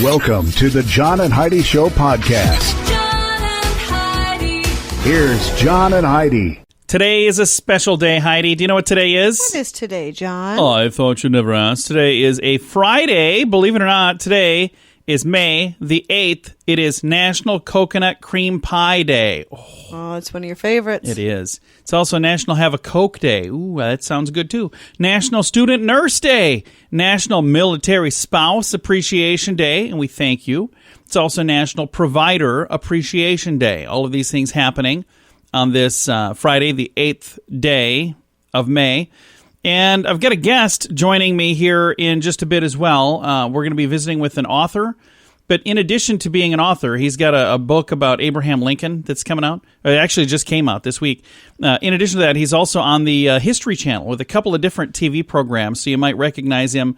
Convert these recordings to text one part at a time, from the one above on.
Welcome to the John and Heidi Show podcast. John and Heidi. Here's John and Heidi. Today is a special day, Heidi. Do you know what today is? What is today, John? Oh, I thought you'd never ask. Today is a Friday. Believe it or not, today is May the 8th. It is National Coconut Cream Pie Day. Oh, it's one of your favorites. It is. It's also National Have a Coke Day. Ooh, that sounds good, too. National Student Nurse Day. National Military Spouse Appreciation Day, and we thank you. It's also National Provider Appreciation Day. All of these things happening on this Friday, the 8th day of May. And I've got a guest joining me here in just a bit as well. We're going to be visiting with an author. But in addition to being an author, he's got a book about Abraham Lincoln that's coming out. It actually just came out this week. In addition to that, he's also on the History Channel with a couple of different TV programs. So you might recognize him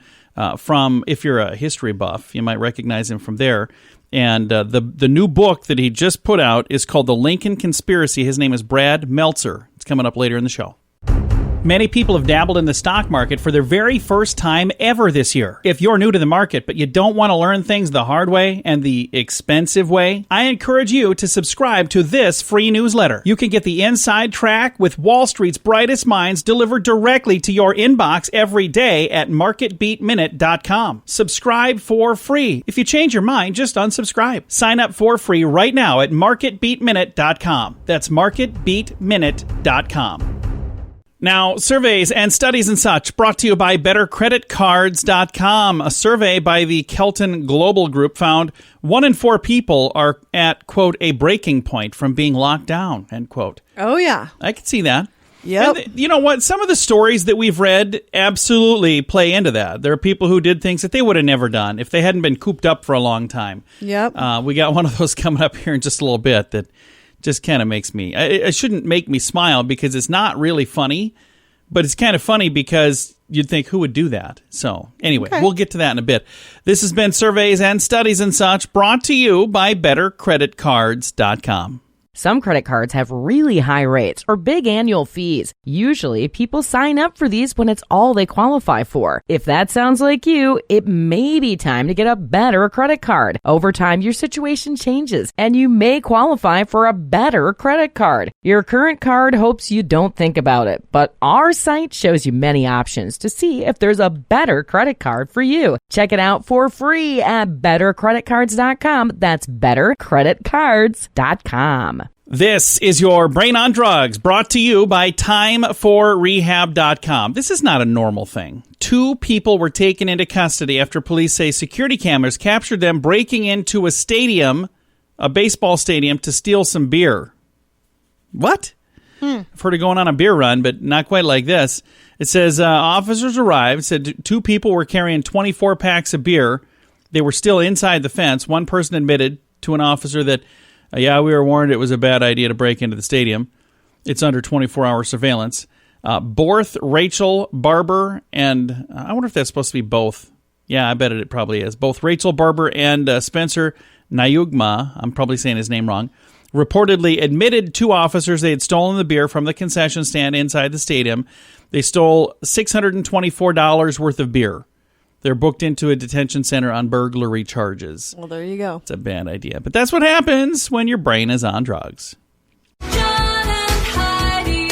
from, if you're a history buff, you might recognize him from there. And the new book that he just put out is called The Lincoln Conspiracy. His name is Brad Meltzer. It's coming up later in the show. Many people have dabbled in the stock market for their very first time ever this year. If you're new to the market, but you don't want to learn things the hard way and the expensive way, I encourage you to subscribe to this free newsletter. You can get the inside track with Wall Street's brightest minds delivered directly to your inbox every day at marketbeatminute.com. Subscribe for free. If you change your mind, just unsubscribe. Sign up for free right now at marketbeatminute.com. That's marketbeatminute.com. Now, surveys and studies and such brought to you by BetterCreditCards.com. A survey by the Kelton Global Group found 1 in 4 people are at, quote, a breaking point from being locked down, end quote. Oh, yeah. I can see that. Yep. And you know what? Some of the stories that we've read absolutely play into that. There are people who did things that they would have never done if they hadn't been cooped up for a long time. Yep. We got one of those coming up here in just a little bit that just kind of makes me, it shouldn't make me smile because it's not really funny, but it's kind of funny because you'd think, who would do that? So anyway, We'll get to that in a bit. This has been Surveys and Studies and Such brought to you by BetterCreditCards.com. Some credit cards have really high rates or big annual fees. Usually, people sign up for these when it's all they qualify for. If that sounds like you, it may be time to get a better credit card. Over time, your situation changes, and you may qualify for a better credit card. Your current card hopes you don't think about it, but our site shows you many options to see if there's a better credit card for you. Check it out for free at bettercreditcards.com. That's bettercreditcards.com. This is your Brain on Drugs, brought to you by TimeForRehab.com. This is not a normal thing. 2 people were taken into custody after police say security cameras captured them breaking into a stadium, a baseball stadium, to steal some beer. What? I've heard of going on a beer run, but not quite like this. It says officers arrived, said 2 people were carrying 24 packs of beer. They were still inside the fence. One person admitted to an officer that, yeah, we were warned it was a bad idea to break into the stadium. It's under 24-hour surveillance. Borth, Rachel, Barber, and I wonder if that's supposed to be both. Yeah, I bet it probably is. Both Rachel Barber and Spencer Nyugma, I'm probably saying his name wrong, reportedly admitted to officers they had stolen the beer from the concession stand inside the stadium. They stole $624 worth of beer. They're booked into a detention center on burglary charges. Well, there you go. It's a bad idea. But that's what happens when your brain is on drugs. John and Heidi.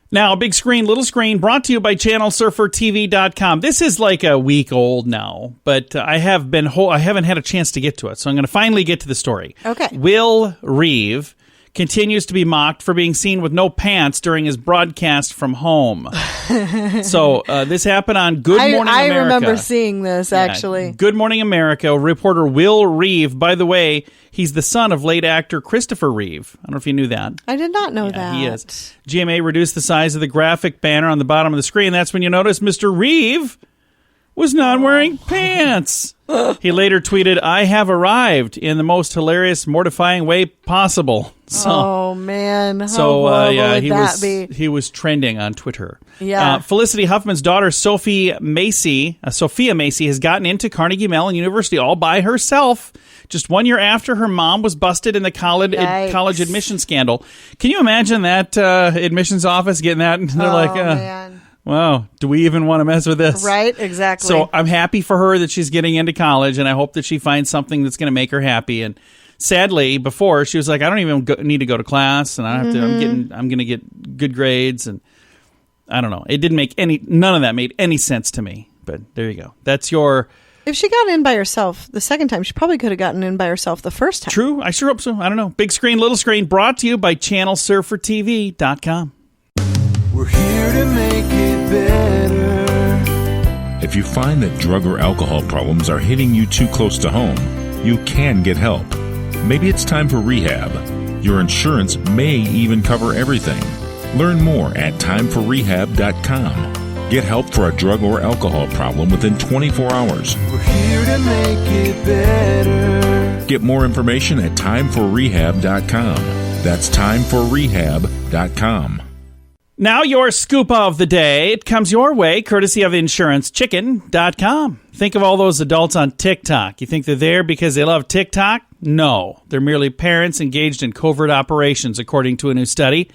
Now, big screen, little screen, brought to you by ChannelSurferTV.com. This is like a week old now, but I haven't had a chance to get to it, so I'm going to finally get to the story. Okay. Will Reeve continues to be mocked for being seen with no pants during his broadcast from home. So this happened on Good Morning America. I remember seeing this, actually. Good Morning America. Reporter Will Reeve, by the way, he's the son of late actor Christopher Reeve. I don't know if you knew that. I did not know that. He is. GMA reduced the size of the graphic banner on the bottom of the screen. That's when you notice Mr. Reeve was not wearing pants. He later tweeted, "I have arrived," in the most hilarious, mortifying way possible. So, oh, man. How horrible would that be? He was trending on Twitter. Yeah. Felicity Huffman's daughter, Sophia Macy, has gotten into Carnegie Mellon University all by herself, just 1 year after her mom was busted in the college admission scandal. Can you imagine that admissions office getting that? And they're man. Wow. Do we even want to mess with this? Right, exactly. So I'm happy for her that she's getting into college, and I hope that she finds something that's going to make her happy. And sadly, before she was like, I don't even need to go to class, and I don't have to. I'm going to get good grades, and I don't know. It didn't make none of that made any sense to me. But there you go. That's your. If she got in by herself the second time, she probably could have gotten in by herself the first time. True. I sure hope so. I don't know. Big screen, little screen, brought to you by ChannelSurferTV.com. We're here to make it better. If you find that drug or alcohol problems are hitting you too close to home, you can get help. Maybe it's time for rehab. Your insurance may even cover everything. Learn more at timeforrehab.com. Get help for a drug or alcohol problem within 24 hours. We're here to make it better. Get more information at timeforrehab.com. That's timeforrehab.com. Now your scoop of the day. It comes your way courtesy of InsuranceChicken.com. Think of all those adults on TikTok. You think they're there because they love TikTok? No. They're merely parents engaged in covert operations, according to a new study.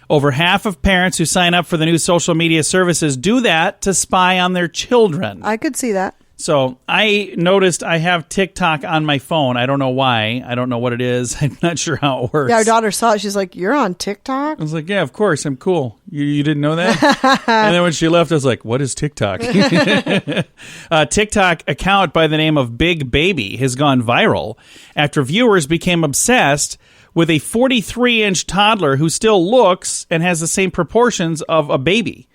Over half of parents who sign up for the new social media services do that to spy on their children. I could see that. So I noticed I have TikTok on my phone. I don't know why. I don't know what it is. I'm not sure how it works. Yeah, our daughter saw it. She's like, "You're on TikTok?" I was like, yeah, of course. I'm cool. You didn't know that? And then when she left, I was like, what is TikTok? A TikTok account by the name of Big Baby has gone viral after viewers became obsessed with a 43-inch toddler who still looks and has the same proportions of a baby.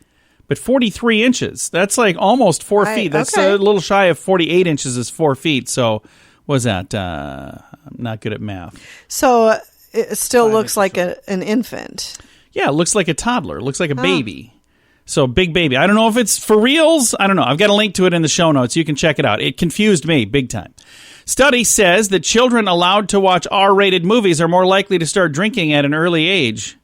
But 43 inches, that's like almost 4 feet. That's a little shy of 48 inches is 4 feet. So what was that? I'm not good at math. So it still looks like an infant. Yeah, it looks like a toddler. It looks like a baby. So Big Baby. I don't know if it's for reals. I don't know. I've got a link to it in the show notes. You can check it out. It confused me big time. Study says that children allowed to watch R-rated movies are more likely to start drinking at an early age.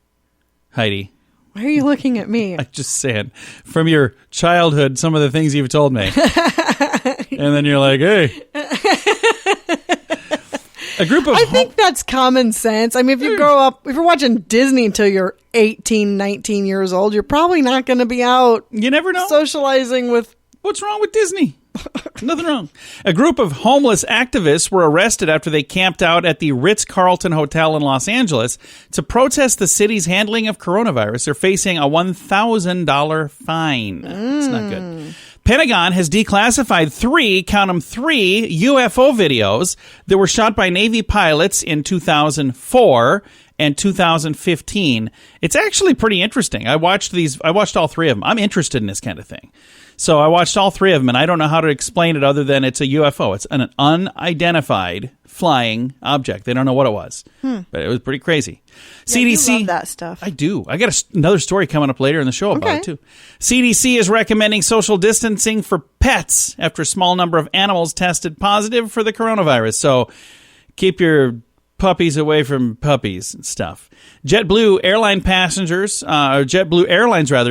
Heidi. Why are you looking at me? I'm just saying, from your childhood, some of the things you've told me. And then you're like, hey. A group of I think that's common sense. I mean, if you grow up, if you're watching Disney until you're 18, 19 years old, you're probably not going to be out. You never know. Socializing with. What's wrong with Disney? Nothing wrong. A group of homeless activists were arrested after they camped out at the Ritz-Carlton Hotel in Los Angeles to protest the city's handling of coronavirus. They're facing a $1,000 fine. It's not good. Pentagon has declassified three UFO videos that were shot by Navy pilots in 2004 and 2015. It's actually pretty interesting. I watched all three of them. I'm interested in this kind of thing. So I watched all three of them, and I don't know how to explain it other than it's a UFO. It's an unidentified flying object. They don't know what it was, but it was pretty crazy. Yeah, CDC, you love that stuff. I do. I got another story coming up later in the show about it, too. CDC is recommending social distancing for pets after a small number of animals tested positive for the coronavirus. So keep your puppies away from puppies and stuff. JetBlue Airlines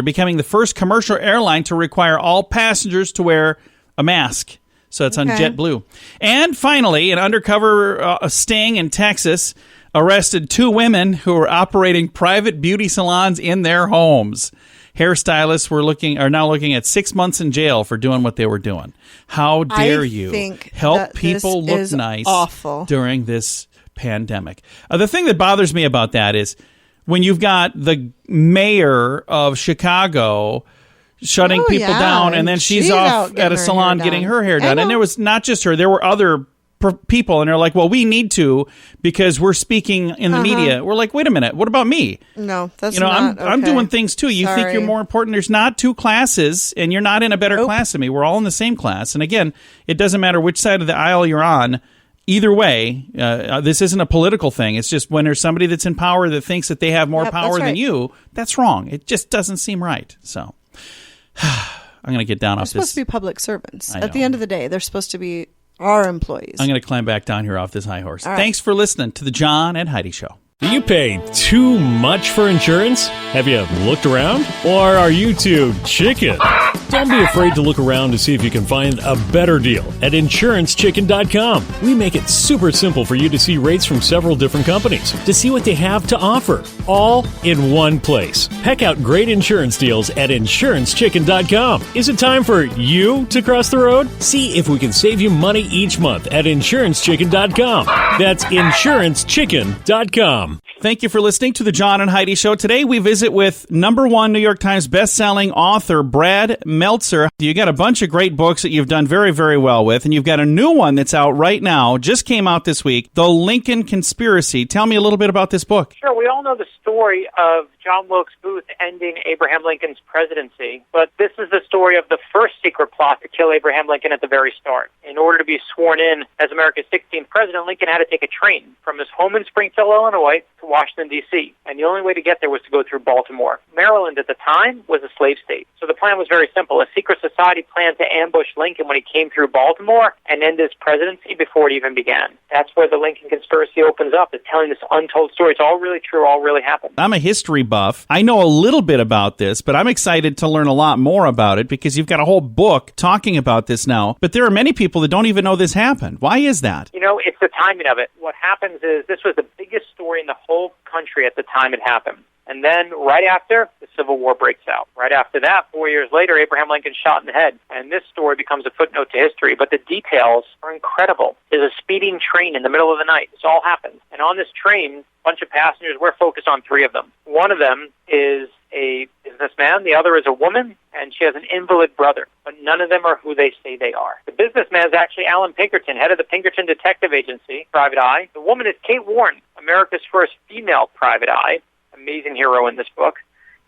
becoming the first commercial airline to require all passengers to wear a mask. So it's on JetBlue. And finally, an undercover sting in Texas arrested two women who were operating private beauty salons in their homes. Hairstylists are now looking at 6 months in jail for doing what they were doing. How dare you help people look nice during this pandemic? The thing that bothers me about that is when you've got the mayor of Chicago shutting people down, and then she's off at a salon getting her hair done. And there was not just her, there were other people, and they're like, well, we need to because we're speaking in the media. We're like, wait a minute, what about me? No, that's not okay. I'm doing things too. You think you're more important. There's not two classes, and you're not in a better class than me. We're all in the same class. And again, it doesn't matter which side of the aisle you're on. Either way, this isn't a political thing. It's just when there's somebody that's in power that thinks that they have more power than you, that's wrong. It just doesn't seem right. So I'm going to get down off this. They're supposed to be public servants. At the end of the day, they're supposed to be our employees. I'm going to climb back down here off this high horse. Thanks for listening to the John and Heidi Show. Do you pay too much for insurance? Have you looked around? Or are you too chicken? Don't be afraid to look around to see if you can find a better deal at InsuranceChicken.com. We make it super simple for you to see rates from several different companies, to see what they have to offer, all in one place. Peck out great insurance deals at InsuranceChicken.com. Is it time for you to cross the road? See if we can save you money each month at InsuranceChicken.com. That's InsuranceChicken.com. Thank you for listening to the John and Heidi Show. Today we visit with #1 New York Times bestselling author Brad Meltzer. You got a bunch of great books that you've done very, very well with, and you've got a new one that's out right now, just came out this week, The Lincoln Conspiracy. Tell me a little bit about this book. Sure. We all know the story of John Wilkes Booth ending Abraham Lincoln's presidency, but this is the story of the first secret plot to kill Abraham Lincoln at the very start. In order to be sworn in as America's 16th president, Lincoln had to take a train from his home in Springfield, Illinois, to Washington, D.C., and the only way to get there was to go through Baltimore. Maryland at the time was a slave state, so the plan was very simple. A secret society planned to ambush Lincoln when he came through Baltimore and end his presidency before it even began. That's where the Lincoln Conspiracy opens up. It's telling this untold story. It's all really true, all really happened. I'm a history buff. I know a little bit about this, but I'm excited to learn a lot more about it because you've got a whole book talking about this now. But there are many people that don't even know this happened. Why is that? You know, it's the timing of it. What happens is this was the biggest story in the whole country at the time it happened. And then right after, the Civil War breaks out. Right after that, 4 years later, Abraham Lincoln's shot in the head. And this story becomes a footnote to history, but the details are incredible. There's a speeding train in the middle of the night. This all happens. And on this train, a bunch of passengers, we're focused on three of them. One of them is a businessman, the other is a woman, and she has an invalid brother. But none of them are who they say they are. The businessman is actually Alan Pinkerton, head of the Pinkerton Detective Agency, Private Eye. The woman is Kate Warren, America's first female private eye. Amazing hero in this book.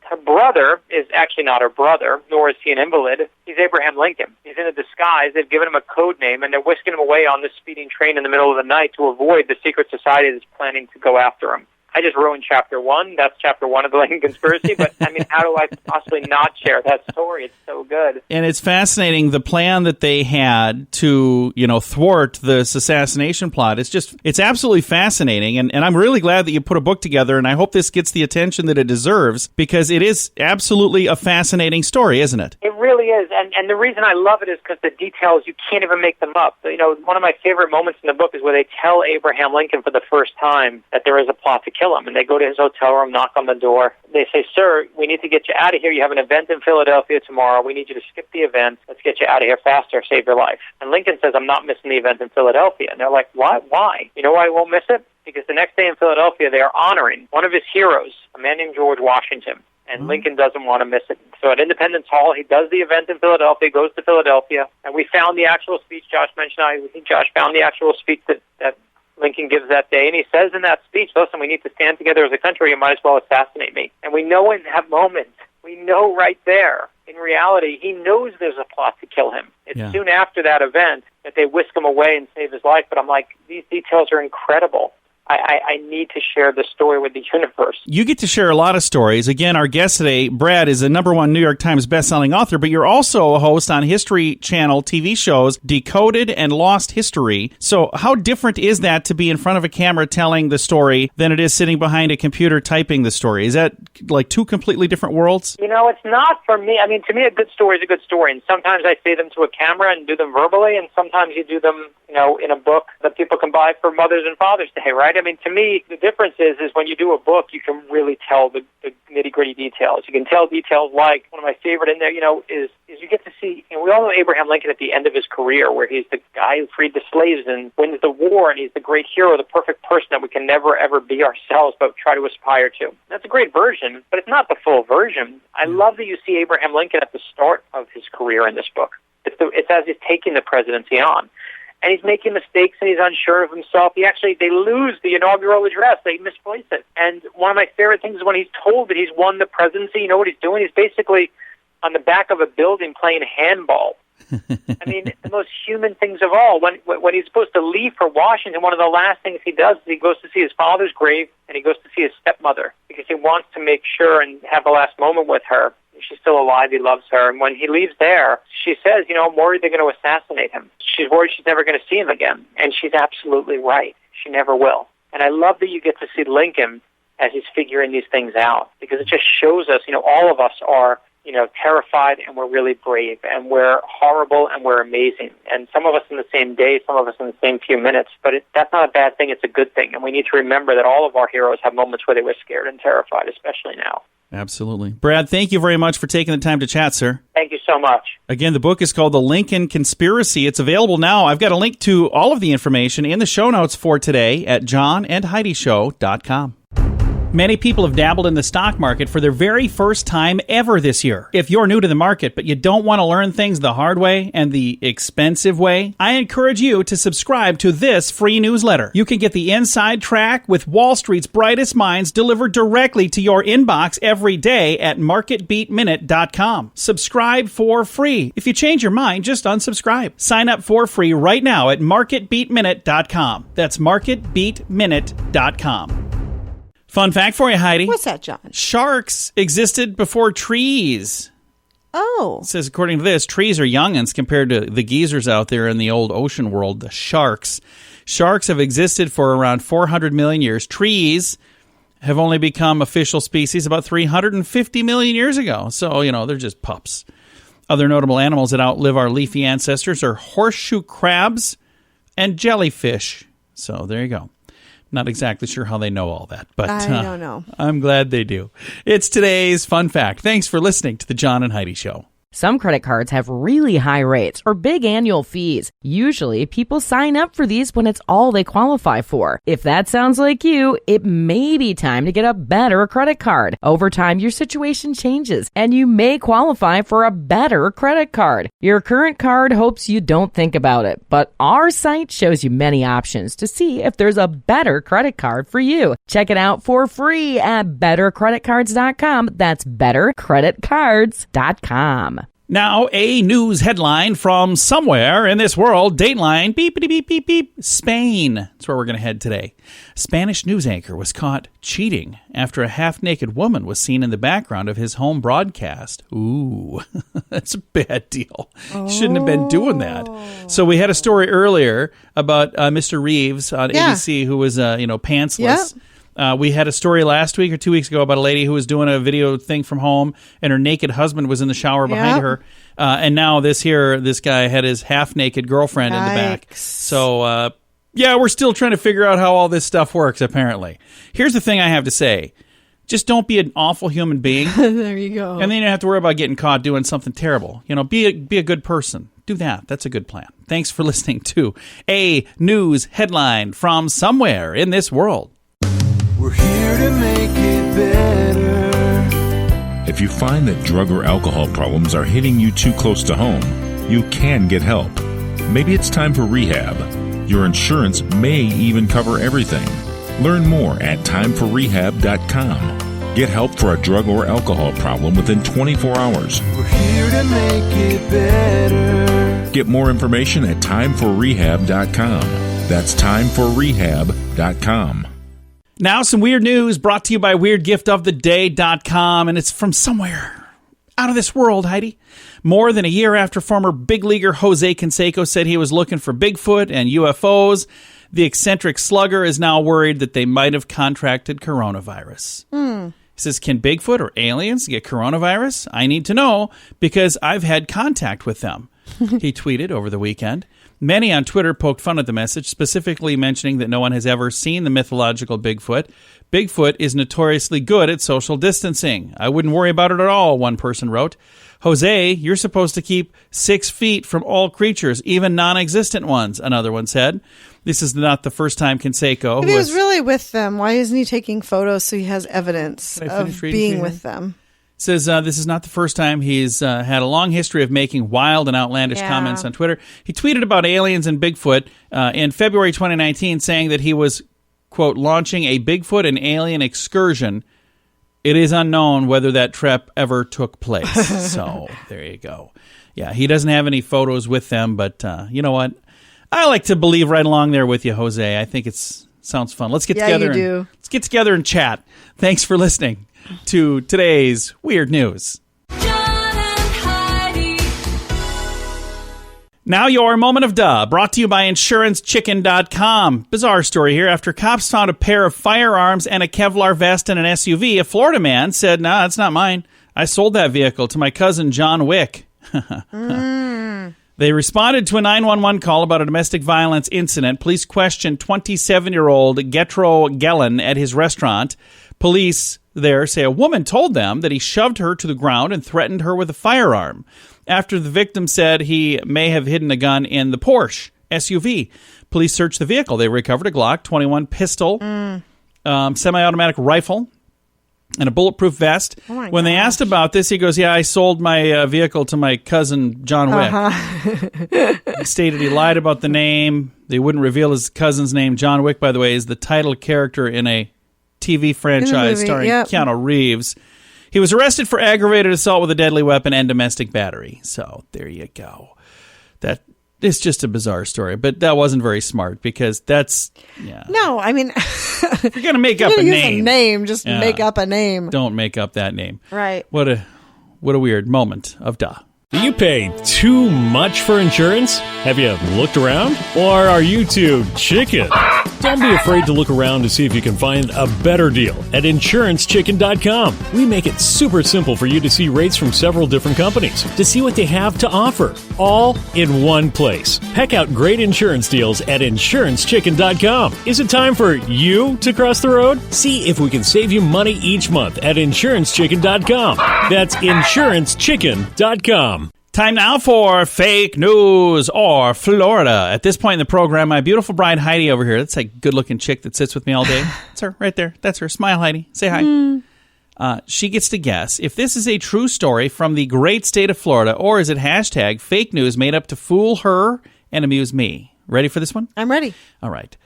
Her brother is actually not her brother, nor is he an invalid. He's Abraham Lincoln. He's in a disguise. They've given him a code name, and they're whisking him away on this speeding train in the middle of the night to avoid the secret society that's planning to go after him. I just ruined chapter 1. That's chapter 1 of the Lincoln Conspiracy. But, I mean, how do I possibly not share that story? It's so good. And it's fascinating, the plan that they had to, thwart this assassination plot. It's absolutely fascinating. And I'm really glad that you put a book together, and I hope this gets the attention that it deserves, because it is absolutely a fascinating story, isn't it? It really is. And the reason I love it is because the details, you can't even make them up. One of my favorite moments in the book is where they tell Abraham Lincoln for the first time that there is a plot to kill him. And they go to his hotel room, knock on the door. They say, "Sir, we need to get you out of here. You have an event in Philadelphia tomorrow. We need you to skip the event. Let's get you out of here faster, save your life." And Lincoln says, "I'm not missing the event in Philadelphia." And they're like, "What? Why?" You know why I won't miss it? Because the next day in Philadelphia, they are honoring one of his heroes, a man named George Washington. And Lincoln doesn't want to miss it. So at Independence Hall, he does the event in Philadelphia, goes to Philadelphia, and we found the actual speech. Josh mentioned, I think Josh found the actual speech that Lincoln gives that day, and he says in that speech, "Listen, we need to stand together as a country. You might as well assassinate me." And we know in that moment, we know right there, in reality, he knows there's a plot to kill him. It's soon after that event that they whisk him away and save his life. But I'm like, these details are incredible. I need to share the story with the universe. You get to share a lot of stories. Again, our guest today, Brad, is a #1 New York Times bestselling author, but you're also a host on History Channel TV shows Decoded and Lost History. So how different is that to be in front of a camera telling the story than it is sitting behind a computer typing the story? Is that like two completely different worlds? It's not for me. I mean, to me, a good story is a good story. And sometimes I say them to a camera and do them verbally, and sometimes you do them, in a book that people can buy for Mother's and Father's Day, right? I mean, to me, the difference is when you do a book, you can really tell the nitty-gritty details. You can tell details like, one of my favorite in there, is you get to see, we all know Abraham Lincoln at the end of his career, where he's the guy who freed the slaves and wins the war, and he's the great hero, the perfect person that we can never, ever be ourselves, but try to aspire to. That's a great version, but it's not the full version. I love that you see Abraham Lincoln at the start of his career in this book. It's as he's taking the presidency on. And he's making mistakes, and he's unsure of himself. They lose the inaugural address. They misplace it. And one of my favorite things is when he's told that he's won the presidency, you know what he's doing? He's basically on the back of a building playing handball. I mean, the most human things of all. When he's supposed to leave for Washington, one of the last things he does is he goes to see his father's grave, and he goes to see his stepmother, because he wants to make sure and have the last moment with her. She's still alive. He loves her. And when he leaves there, she says, I'm worried they're going to assassinate him. She's worried she's never going to see him again. And she's absolutely right. She never will. And I love that you get to see Lincoln as he's figuring these things out, because it just shows us, all of us are, terrified, and we're really brave, and we're horrible, and we're amazing. And some of us in the same day, some of us in the same few minutes, but that's not a bad thing. It's a good thing. And we need to remember that all of our heroes have moments where they were scared and terrified, especially now. Absolutely. Brad, thank you very much for taking the time to chat, sir. Thank you so much. Again, the book is called The Lincoln Conspiracy. It's available now. I've got a link to all of the information in the show notes for today at johnandheidishow.com. Many people have dabbled in the stock market for their very first time ever this year. If you're new to the market, but you don't want to learn things the hard way and the expensive way, I encourage you to subscribe to this free newsletter. You can get the inside track with Wall Street's brightest minds delivered directly to your inbox every day at marketbeatminute.com. Subscribe for free. If you change your mind, just unsubscribe. Sign up for free right now at marketbeatminute.com. That's marketbeatminute.com. Fun fact for you, Heidi. What's that, John? Sharks existed before trees. Oh. It says, according to this, trees are youngins compared to the geezers out there in the old ocean world, the sharks. Sharks have existed for around 400 million years. Trees have only become official species about 350 million years ago. So, they're just pups. Other notable animals that outlive our leafy ancestors are horseshoe crabs and jellyfish. So, there you go. Not exactly sure how they know all that, but I don't know. I'm glad they do. It's today's fun fact. Thanks for listening to the John and Heidi Show. Some credit cards have really high rates or big annual fees. Usually, people sign up for these when it's all they qualify for. If that sounds like you, it may be time to get a better credit card. Over time, your situation changes, and you may qualify for a better credit card. Your current card hopes you don't think about it, but our site shows you many options to see if there's a better credit card for you. Check it out for free at bettercreditcards.com. That's bettercreditcards.com. Now, a news headline from somewhere in this world. Dateline, beep, beep, beep, beep, beep. Spain. That's where we're going to head today. Spanish news anchor was caught cheating after a half-naked woman was seen in the background of his home broadcast. Ooh, that's a bad deal. Shouldn't have been doing that. So we had a story earlier about Mr. Reeves on ABC who was, pantsless. Yep. We had a story last week or 2 weeks ago about a lady who was doing a video thing from home, and her naked husband was in the shower behind her. And now this guy had his half-naked girlfriend in the back. So, we're still trying to figure out how all this stuff works, apparently. Here's the thing I have to say. Just don't be an awful human being. There you go. And then you don't have to worry about getting caught doing something terrible. Be a good person. Do that. That's a good plan. Thanks for listening to a news headline from somewhere in this world. We're here to make it better. If you find that drug or alcohol problems are hitting you too close to home, you can get help. Maybe it's time for rehab. Your insurance may even cover everything. Learn more at timeforrehab.com. Get help for a drug or alcohol problem within 24 hours. We're here to make it better. Get more information at timeforrehab.com. That's timeforrehab.com. Now, some weird news brought to you by WeirdGiftOfTheDay.com, and it's from somewhere out of this world, Heidi. More than a year after former big leaguer Jose Canseco said he was looking for Bigfoot and UFOs, the eccentric slugger is now worried that they might have contracted coronavirus. He says, can Bigfoot or aliens get coronavirus? I need to know because I've had contact with them. He tweeted over the weekend. Many on Twitter poked fun at the message, specifically mentioning that no one has ever seen the mythological Bigfoot. Bigfoot is notoriously good at social distancing. I wouldn't worry about it at all, one person wrote. Jose, you're supposed to keep 6 feet from all creatures, even non-existent ones, another one said. This is not the first time Canseco... If he was really with them, why isn't he taking photos so he has evidence of being with them? Says this is not the first time he's had a long history of making wild and outlandish comments on Twitter. He tweeted about aliens and Bigfoot in February 2019, saying that he was, quote, launching a Bigfoot and alien excursion. It is unknown whether that trip ever took place. So there you go. Yeah, he doesn't have any photos with them, but you know what? I like to believe right along there with you, Jose. I think sounds fun. Let's get together. Let's get together and chat. Thanks for listening to today's Weird News. John and Heidi. Now your moment of duh, brought to you by InsuranceChicken.com. Bizarre story here. After cops found a pair of firearms and a Kevlar vest in an SUV, a Florida man said, "Nah, that's not mine. I sold that vehicle to my cousin John Wick." They responded to a 911 call about a domestic violence incident. Police questioned 27-year-old Getro Gellin at his restaurant. Police there say a woman told them that he shoved her to the ground and threatened her with a firearm. After the victim said he may have hidden a gun in the Porsche SUV. Police searched the vehicle. They recovered a Glock 21 pistol, semi-automatic rifle, and a bulletproof vest. When they asked about this, he goes, "Yeah, I sold my vehicle to my cousin, John Wick." He stated he lied about the name. They wouldn't reveal his cousin's name. John Wick, by the way, is the title character in a TV franchise starring Keanu Reeves. He was arrested for aggravated assault with a deadly weapon and domestic battery. So there you go. That is just a bizarre story, but that wasn't very smart because that's, No, I mean, if you're going to make up a name. Just make up a name. Don't make up that name. Right. What a weird moment of duh. Do you pay too much for insurance? Have you looked around? Or are you too chicken? Don't be afraid to look around to see if you can find a better deal at InsuranceChicken.com. We make it super simple for you to see rates from several different companies, to see what they have to offer, all in one place. Peck out great insurance deals at InsuranceChicken.com. Is it time for you to cross the road? See if we can save you money each month at InsuranceChicken.com. That's InsuranceChicken.com. Time now for fake news or Florida. At this point in the program, my beautiful bride Heidi over here, that's a good-looking chick that sits with me all day. That's her right there. That's her. Smile, Heidi. Say hi. She gets to guess if this is a true story from the great state of Florida, or is it hashtag fake news made up to fool her and amuse me. Ready for this one? I'm ready. All right.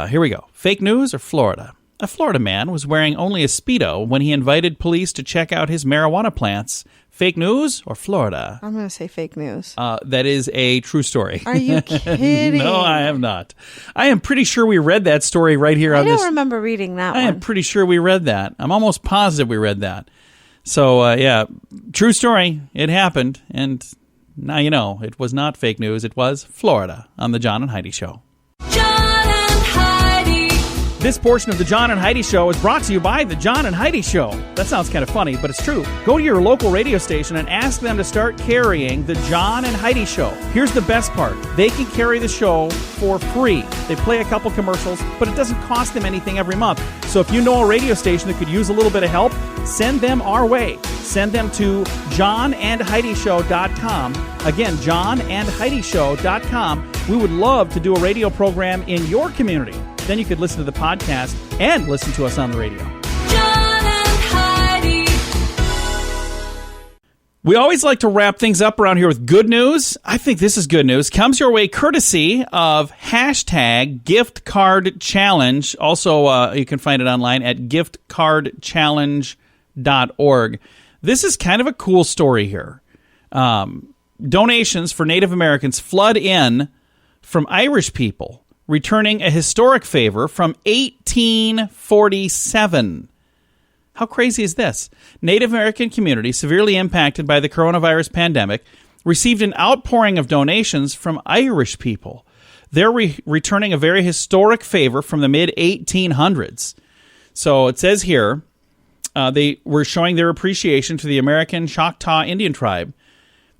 Here we go. Fake news or Florida? A Florida man was wearing only a Speedo when he invited police to check out his marijuana plants. Fake news or Florida? I'm going to say fake news. That is a true story. Are you kidding? No, I am not. I am pretty sure we read that story right here on this. I don't remember reading that one. I am pretty sure we read that. I'm almost positive we read that. So, yeah, true story. It happened. And now you know, it was not fake news. It was Florida on the John and Heidi Show. John and Heidi. This portion of the John and Heidi Show is brought to you by the John and Heidi Show. That sounds kind of funny, but it's true. Go to your local radio station and ask them to start carrying the John and Heidi Show. Here's the best part. They can carry the show for free. They play a couple commercials, but it doesn't cost them anything every month. So if you know a radio station that could use a little bit of help, send them our way. Send them to johnandheidishow.com. Again, johnandheidishow.com. We would love to do a radio program in your community. Then you could listen to the podcast and listen to us on the radio. John and Heidi. We always like to wrap things up around here with good news. I think this is good news. Comes your way courtesy of hashtag gift card challenge. Also, you can find it online at giftcardchallenge.org. This is kind of a cool story here. Donations for Native Americans flood in from Irish people, returning a historic favor from 1847. How crazy is this? Native American community severely impacted by the coronavirus pandemic received an outpouring of donations from Irish people. They're returning a very historic favor from the mid-1800s. So it says here, they were showing their appreciation to the American Choctaw Indian tribe.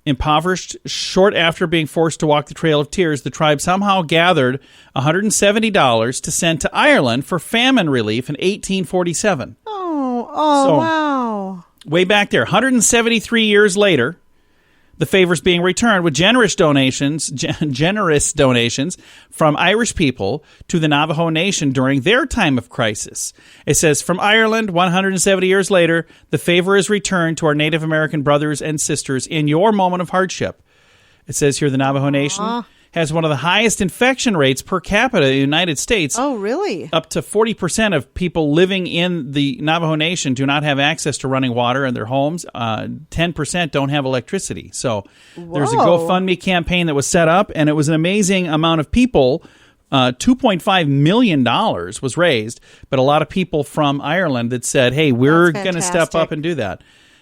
Impoverished short after being forced to walk the Trail of Tears, the tribe somehow gathered $170 to send to Ireland for famine relief in 1847. Wow. Way back there, 173 years later, the favors being returned with generous donations from Irish people to the Navajo Nation during their time of crisis. It says, from Ireland, 170 years later, the favor is returned to our Native American brothers and sisters in your moment of hardship. It says here the Navajo Nation has one of the highest infection rates per capita in the United States. Oh, really? Up to 40% of people living in the Navajo Nation do not have access to running water in their homes. 10% don't have electricity. So there's a GoFundMe campaign that was set up, and it was an amazing amount of people. $2.5 million was raised, but a lot of people from Ireland that said, hey, we're going to step up and do that.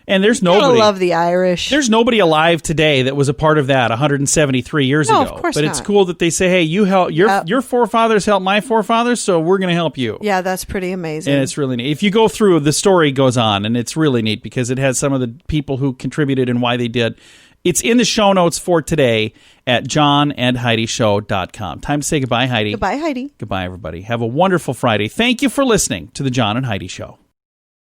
And there's Gotta nobody. love the Irish. There's nobody alive today that was a part of that 173 years No, ago. of course but it's not. cool that they say, hey, you help your forefathers helped my forefathers, so we're going to help you. Yeah, that's pretty amazing. And it's really neat. If you go through, the story goes on, and it's really neat because it has some of the people who contributed and why they did. It's in the show notes for today at johnandheidishow.com. Time to say goodbye, Heidi. Goodbye, Heidi. Goodbye, everybody. Have a wonderful Friday. Thank you for listening to the John and Heidi Show.